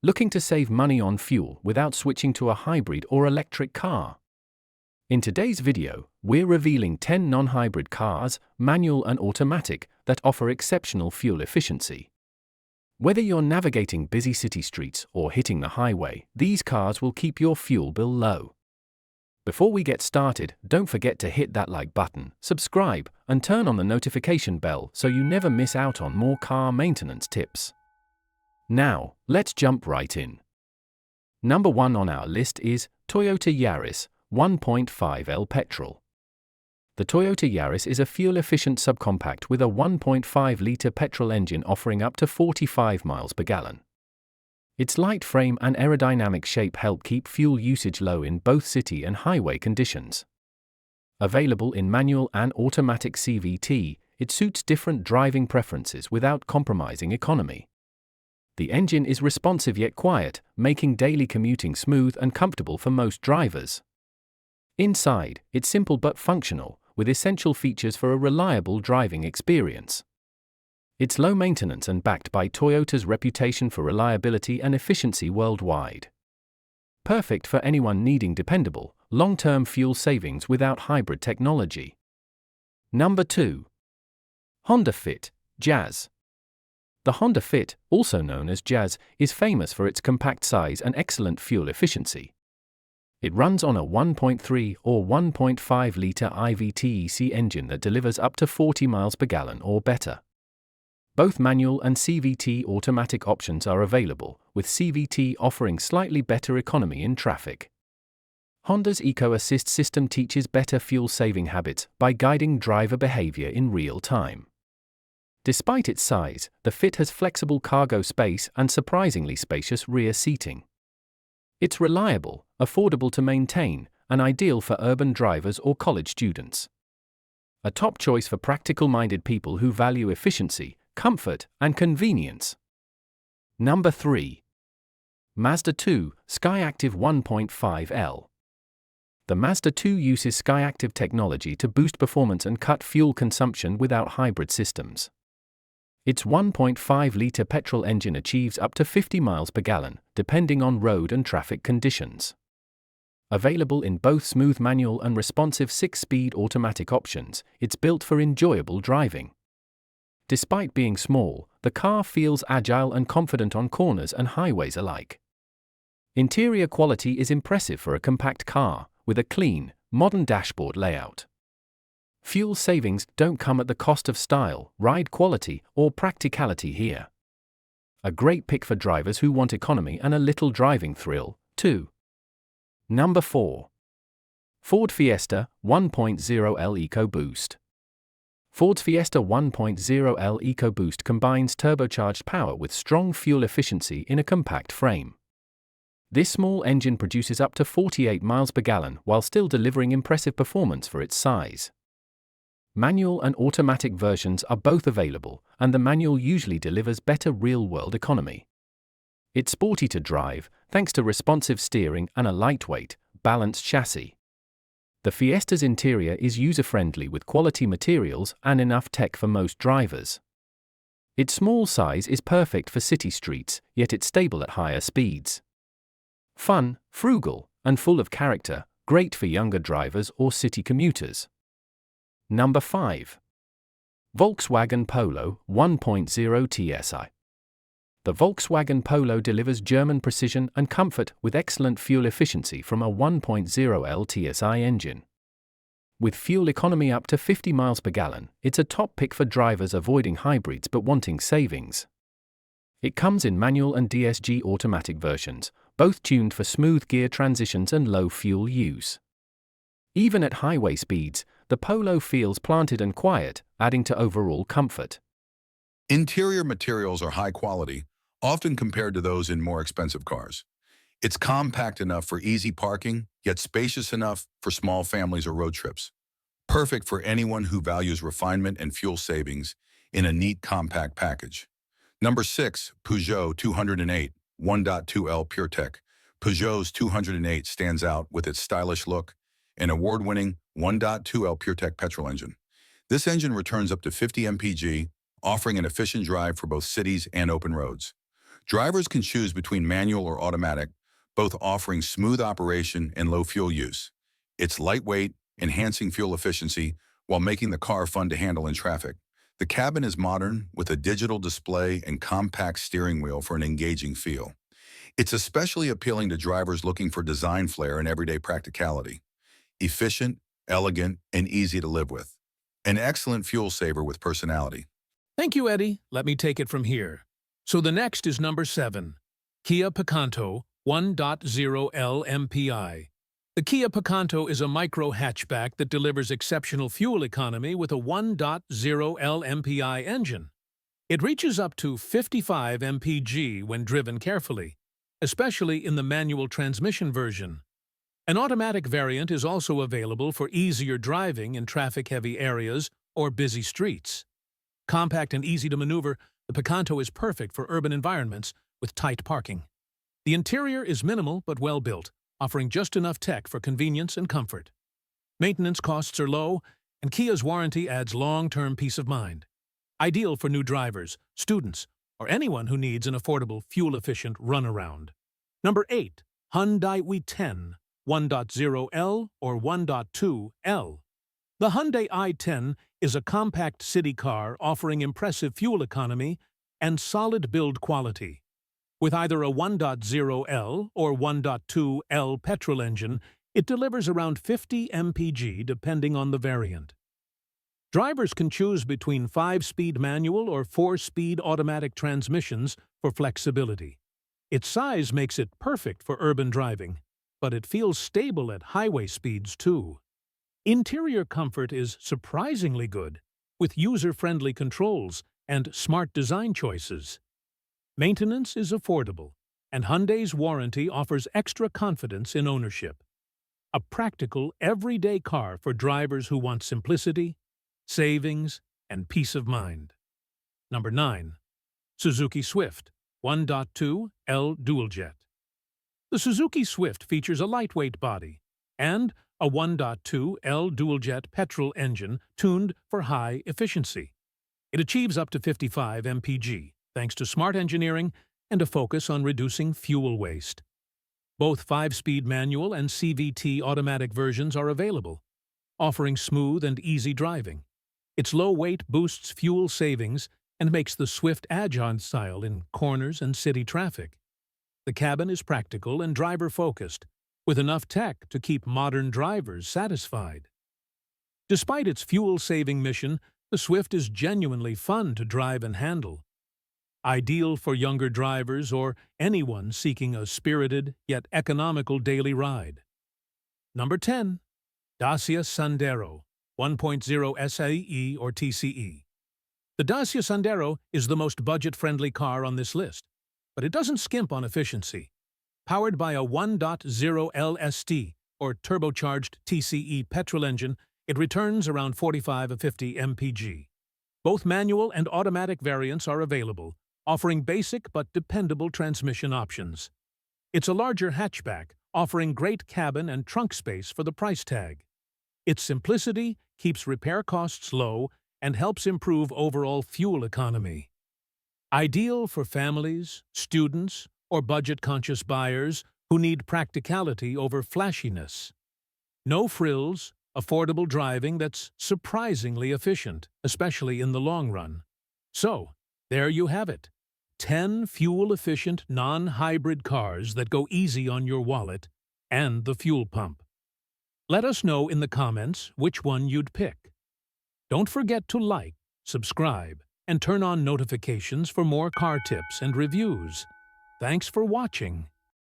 Looking to save money on fuel without switching to a hybrid or electric car? In today's video, we're revealing 10 non-hybrid cars, manual and automatic, that offer exceptional fuel efficiency. Whether you're navigating busy city streets or hitting the highway, these cars will keep your fuel bill low. Before we get started, don't forget to hit that like button, subscribe, and turn on the notification bell so you never miss out on more car maintenance tips. Now, let's jump right in. Number 1 on our list is Toyota Yaris 1.5L Petrol. The Toyota Yaris is a fuel-efficient subcompact with a 1.5-litre petrol engine offering up to 45 miles per gallon. Its light frame and aerodynamic shape help keep fuel usage low in both city and highway conditions. Available in manual and automatic CVT, it suits different driving preferences without compromising economy. The engine is responsive yet quiet, making daily commuting smooth and comfortable for most drivers. Inside, it's simple but functional, with essential features for a reliable driving experience. It's low maintenance and backed by Toyota's reputation for reliability and efficiency worldwide. Perfect for anyone needing dependable, long-term fuel savings without hybrid technology. Number 2. Honda Fit, Jazz. The Honda Fit, also known as Jazz, is famous for its compact size and excellent fuel efficiency. It runs on a 1.3 or 1.5-litre i-VTEC engine that delivers up to 40 miles per gallon or better. Both manual and CVT automatic options are available, with CVT offering slightly better economy in traffic. Honda's Eco Assist system teaches better fuel-saving habits by guiding driver behavior in real time. Despite its size, the Fit has flexible cargo space and surprisingly spacious rear seating. It's reliable, affordable to maintain, and ideal for urban drivers or college students. A top choice for practical-minded people who value efficiency, comfort, and convenience. Number 3. Mazda 2, SkyActiv 1.5L. The Mazda 2 uses SkyActiv technology to boost performance and cut fuel consumption without hybrid systems. Its 1.5-litre petrol engine achieves up to 50 miles per gallon, depending on road and traffic conditions. Available in both smooth manual and responsive 6-speed automatic options, it's built for enjoyable driving. Despite being small, the car feels agile and confident on corners and highways alike. Interior quality is impressive for a compact car, with a clean, modern dashboard layout. Fuel savings don't come at the cost of style, ride quality, or practicality here. A great pick for drivers who want economy and a little driving thrill, too. Number 4. Ford Fiesta 1.0L EcoBoost. Ford's Fiesta 1.0L EcoBoost combines turbocharged power with strong fuel efficiency in a compact frame. This small engine produces up to 48 miles per gallon while still delivering impressive performance for its size. Manual and automatic versions are both available, and the manual usually delivers better real-world economy. It's sporty to drive, thanks to responsive steering and a lightweight, balanced chassis. The Fiesta's interior is user-friendly with quality materials and enough tech for most drivers. Its small size is perfect for city streets, yet it's stable at higher speeds. Fun, frugal, and full of character, great for younger drivers or city commuters. Number 5. Volkswagen Polo 1.0 TSI. The Volkswagen Polo delivers German precision and comfort with excellent fuel efficiency from a 1.0L TSI engine. With fuel economy up to 50 miles per gallon, it's a top pick for drivers avoiding hybrids but wanting savings. It comes in manual and DSG automatic versions, both tuned for smooth gear transitions and low fuel use. Even at highway speeds, the Polo feels planted and quiet, adding to overall comfort. Interior materials are high quality, often compared to those in more expensive cars. It's compact enough for easy parking, yet spacious enough for small families or road trips. Perfect for anyone who values refinement and fuel savings in a neat compact package. Number 6, Peugeot 208 1.2L PureTech. Peugeot's 208 stands out with its stylish look, an award-winning 1.2L PureTech petrol engine. This engine returns up to 50 mpg, offering an efficient drive for both cities and open roads. Drivers can choose between manual or automatic, both offering smooth operation and low fuel use. It's lightweight, enhancing fuel efficiency while making the car fun to handle in traffic. The cabin is modern, with a digital display and compact steering wheel for an engaging feel. It's especially appealing to drivers looking for design flair and everyday practicality. Efficient, elegant, and easy to live with. An excellent fuel saver with personality. Thank you, Eddie. Let me take it from here. So the next is number 7, Kia Picanto 1.0L MPI. The Kia Picanto is a micro hatchback that delivers exceptional fuel economy with a 1.0L MPI engine. It reaches up to 55 mpg when driven carefully, especially in the manual transmission version. An automatic variant is also available for easier driving in traffic-heavy areas or busy streets. Compact and easy to maneuver, the Picanto is perfect for urban environments with tight parking. The interior is minimal but well-built, offering just enough tech for convenience and comfort. Maintenance costs are low, and Kia's warranty adds long-term peace of mind. Ideal for new drivers, students, or anyone who needs an affordable, fuel-efficient runaround. Number 8, Hyundai i-10 1.0L or 1.2L. The Hyundai i-10 is a compact city car offering impressive fuel economy and solid build quality. With either a 1.0L or 1.2L petrol engine, it delivers around 50 mpg depending on the variant. Drivers can choose between 5-speed manual or 4-speed automatic transmissions for flexibility. Its size makes it perfect for urban driving, but it feels stable at highway speeds too. Interior comfort is surprisingly good, with user-friendly controls and smart design choices. Maintenance is affordable, and Hyundai's warranty offers extra confidence in ownership. A practical, everyday car for drivers who want simplicity, savings, and peace of mind. Number 9. Suzuki Swift 1.2L DualJet. The Suzuki Swift features a lightweight body and a 1.2L DualJet petrol engine tuned for high efficiency. It achieves up to 55 mpg, thanks to smart engineering and a focus on reducing fuel waste. Both 5-speed manual and CVT automatic versions are available, offering smooth and easy driving. Its low weight boosts fuel savings and makes the Swift agile in corners and city traffic. The cabin is practical and driver-focused, with enough tech to keep modern drivers satisfied. Despite its fuel-saving mission, the Swift is genuinely fun to drive and handle. Ideal for younger drivers or anyone seeking a spirited yet economical daily ride. Number 10. Dacia Sandero 1.0 SAE or TCE. The Dacia Sandero is the most budget-friendly car on this list, but it doesn't skimp on efficiency. Powered by a 1.0 LST or turbocharged TCE petrol engine, it returns around 45 to 50 mpg. Both manual and automatic variants are available, offering basic but dependable transmission options. It's a larger hatchback, offering great cabin and trunk space for the price tag. Its simplicity keeps repair costs low and helps improve overall fuel economy. Ideal for families, students, or budget-conscious buyers who need practicality over flashiness. No frills, affordable driving that's surprisingly efficient, especially in the long run. So, there you have it. 10 fuel-efficient, non-hybrid cars that go easy on your wallet and the fuel pump. Let us know in the comments which one you'd pick. Don't forget to like, subscribe, and turn on notifications for more car tips and reviews. Thanks for watching.